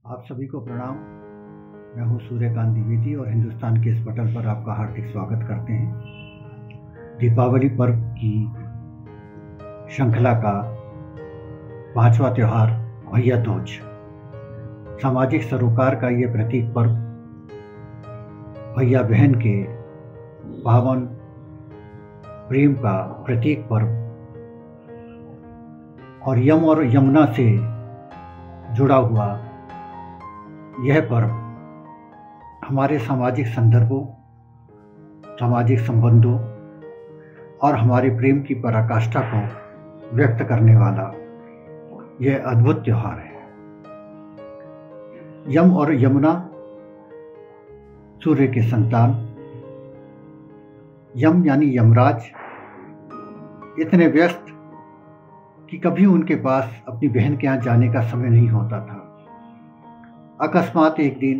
आप सभी को प्रणाम। मैं हूं सूर्यकांत द्विवेदी और हिंदुस्तान के इस पटल पर आपका हार्दिक स्वागत करते हैं। दीपावली पर्व की श्रृंखला का 5वां त्यौहार भैया दूज, सामाजिक सरोकार का ये प्रतीक पर्व भैया बहन के पावन प्रेम का प्रतीक पर्व और यम और यमुना से जुड़ा हुआ यह पर्व हमारे सामाजिक संदर्भों, सामाजिक संबंधों और हमारे प्रेम की पराकाष्ठा को व्यक्त करने वाला यह अद्भुत त्योहार है। यम और यमुना सूर्य के संतान। यम यानी यमराज इतने व्यस्त कि कभी उनके पास अपनी बहन के यहाँ जाने का समय नहीं होता था। अकस्मात एक दिन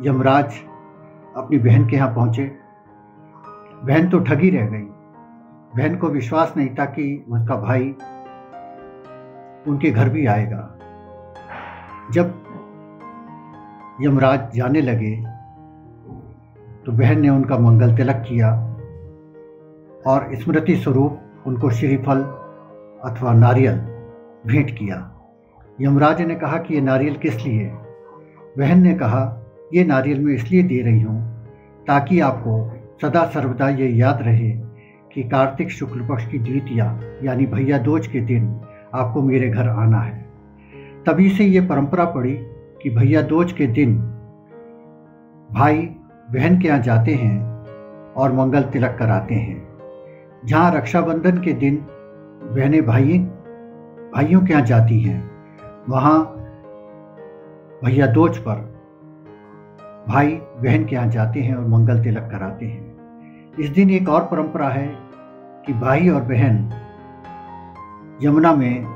यमराज अपनी बहन के यहाँ पहुंचे। बहन तो ठगी रह गई। बहन को विश्वास नहीं था कि उसका भाई उनके घर भी आएगा। जब यमराज जाने लगे तो बहन ने उनका मंगल तिलक किया और स्मृति स्वरूप उनको श्रीफल अथवा नारियल भेंट किया। यमराज ने कहा कि ये नारियल किस लिए? बहन ने कहा, ये नारियल मैं इसलिए दे रही हूँ ताकि आपको सदा सर्वदा ये याद रहे कि कार्तिक शुक्ल पक्ष की द्वितीया यानी भैया दूज के दिन आपको मेरे घर आना है। तभी से ये परंपरा पड़ी कि भैया दूज के दिन भाई बहन के यहाँ जाते हैं और मंगल तिलक कराते हैं। जहाँ रक्षाबंधन के दिन बहनें भाइयों के यहाँ जाती हैं, वहाँ भैया दूज पर भाई बहन के यहाँ जाते हैं और मंगल तिलक कराते हैं। इस दिन एक और परंपरा है कि भाई और बहन यमुना में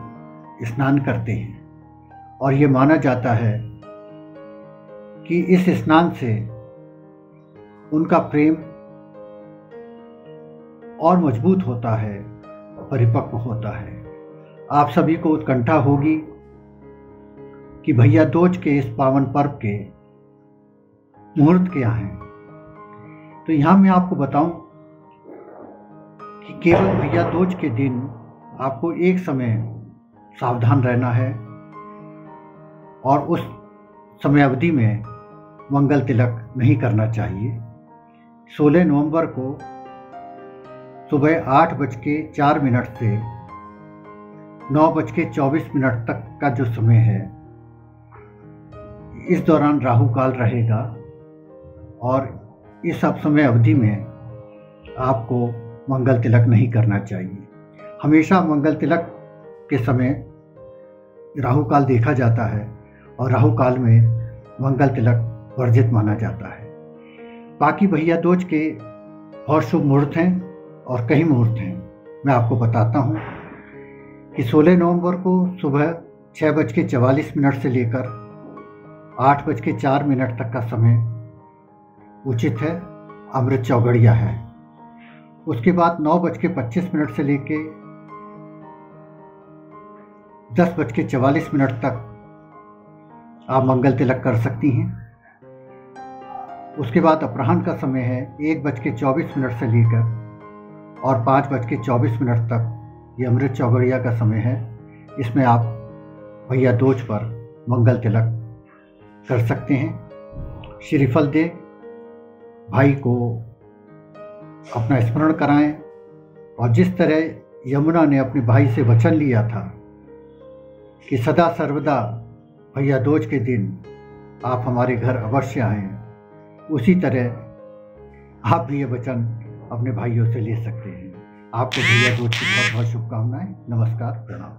स्नान करते हैं और ये माना जाता है कि इस स्नान से उनका प्रेम और मजबूत होता है, परिपक्व होता है। आप सभी को उत्कंठा होगी कि भैया दूज के इस पावन पर्व के मुहूर्त क्या हैं। तो यहाँ मैं आपको बताऊं कि केवल भैया दूज के दिन आपको एक समय सावधान रहना है और उस समय अवधि में मंगल तिलक नहीं करना चाहिए। 16 नवंबर को सुबह 8:04 से 9:24 तक का जो समय है, इस दौरान राहु काल रहेगा और इस सब समय अवधि में आपको मंगल तिलक नहीं करना चाहिए। हमेशा मंगल तिलक के समय राहु काल देखा जाता है और राहु काल में मंगल तिलक वर्जित माना जाता है। बाकी भैया दूज के और शुभ मुहूर्त हैं और कई मुहूर्त हैं। मैं आपको बताता हूँ कि 16 नवंबर को सुबह 6:44 से लेकर 8:04 तक का समय उचित है, अमृत चौगड़िया है। उसके बाद 9:25 से लेके 10:44 तक आप मंगल तिलक कर सकती हैं। उसके बाद अपराह्न का समय है 1:24 से लेकर और 5:24 तक ये अमृत चौगड़िया का समय है। इसमें आप भैया दूज पर मंगल तिलक कर सकते हैं। श्रीफल दे भाई को अपना स्मरण कराएं और जिस तरह यमुना ने अपने भाई से वचन लिया था कि सदा सर्वदा भैया दूज के दिन आप हमारे घर अवश्य आएं, उसी तरह आप भी ये वचन अपने भाइयों से ले सकते हैं। आपको भैया दूज की बहुत बहुत शुभकामनाएं। नमस्कार, प्रणाम।